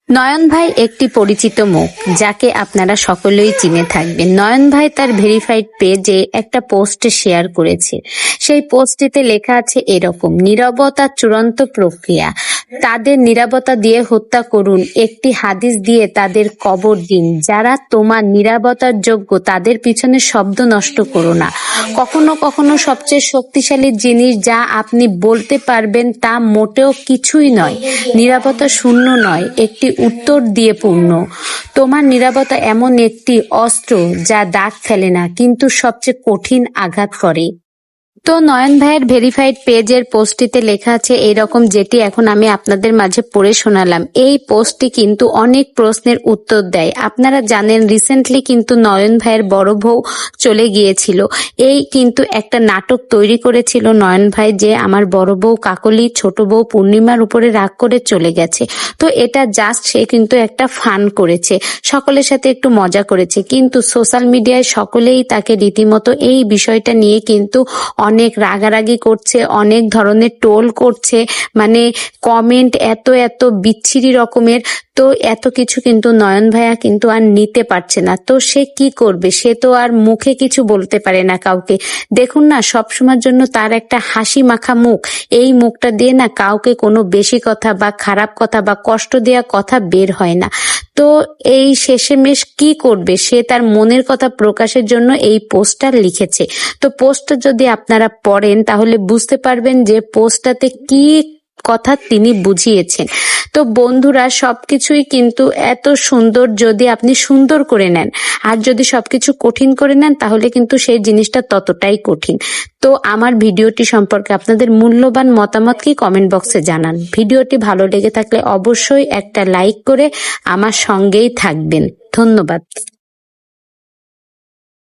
নয়ন ভাই একটি পরিচিত মুখ, যাকে আপনারা সকলেই চিনে থাকবেন। নয়ন ভাই তার ভেরিফাইড পেজে একটা পোস্ট শেয়ার করেছে। সেই পোস্টটিতে লেখা আছে এরকম: নীরবতা চূড়ান্ত প্রক্রিয়া, তাদের নীরবতা দিয়ে হত্যা করুন, একটি হাদিস দিয়ে তাদের কবর দিন। যারা তোমার নীরবতার যোগ্য তাদের পিছনে শব্দ নষ্ট করো না। কখনো কখনো সবচেয়ে শক্তিশালী জিনিস যা আপনি বলতে পারবেন তা মোটেও কিছুই নয়, নীরবতা শূন্য নয়, একটি উত্তর দিয়ে পূর্ণ। তোমার নীরবতা এমন একটি অস্ত্র যা দাগ ফেলে না, কিন্তু সবচেয়ে কঠিন আঘাত করে। তো নয়ন ভাইয়ের ভেরিফাইড পেজের পোস্টটিতে লেখা আছে এইরকম, যেটি এখন আমি আপনাদের মাঝে পড়ে শোনালাম। এই পোস্টটি কিন্তু অনেক প্রশ্নের উত্তর দেয়। আপনারা জানেন রিসেন্টলি কিন্তু নয়ন ভাইয়ের বড় বউ চলে গিয়েছিল। এই কিন্তু একটা নাটক তৈরি করেছিল নয়ন ভাই, যে আমার বড় বউ কাকলি ছোট বউ পূর্ণিমার উপরে রাগ করে চলে গেছে। তো এটা জাস্ট সে কিন্তু একটা ফান করেছে, সকলের সাথে একটু মজা করেছে, কিন্তু সোশ্যাল মিডিয়ায় সকলেই তাকে রীতিমতো এই বিষয়টা নিয়ে কিন্তু অনেক রাগারাগি করছে, অনেক ধরনের টোল করছে, মানে কমেন্ট এত এত বিচ্ছিরি রকমের। তো এত কিছু কিন্তু নয়ন ভাইয়া কিন্তু আর নিতে পারছে না। তো সে কি করবে? সে তো আর মুখে কিছু বলতে পারে না কাউকে। দেখুন না, সবসময়ের জন্য তার একটা হাসি মাখা মুখ, এই মুখটা দিয়ে না কাউকে কোনো বেশি কথা বা খারাপ কথা বা কষ্ট দেওয়া কথা বের হয় না। তো এই শেষেমেশ কি করবে? সে তার মনের কথা প্রকাশের জন্য এই পোস্টটা লিখেছে। তো পোস্টটা যদি আপনারা পড়েন তাহলে বুঝতে পারবেন যে পোস্টটাতে কি কথা তিনি বুঝিয়েছেন। তো বন্ধুরা, সবকিছুই কিন্তু এত সুন্দর যদি আপনি সুন্দর করে নেন, আর যদি সবকিছু কঠিন করে নেন তাহলে কিন্তু সেই জিনিসটা ততটাই কঠিন। তো আমার ভিডিওটি সম্পর্কে আপনাদের মূল্যবান মতামত কি কমেন্ট বক্সে জানান। ভিডিওটি ভালো লেগে থাকলে অবশ্যই একটা লাইক করে আমার সঙ্গেই থাকবেন। ধন্যবাদ।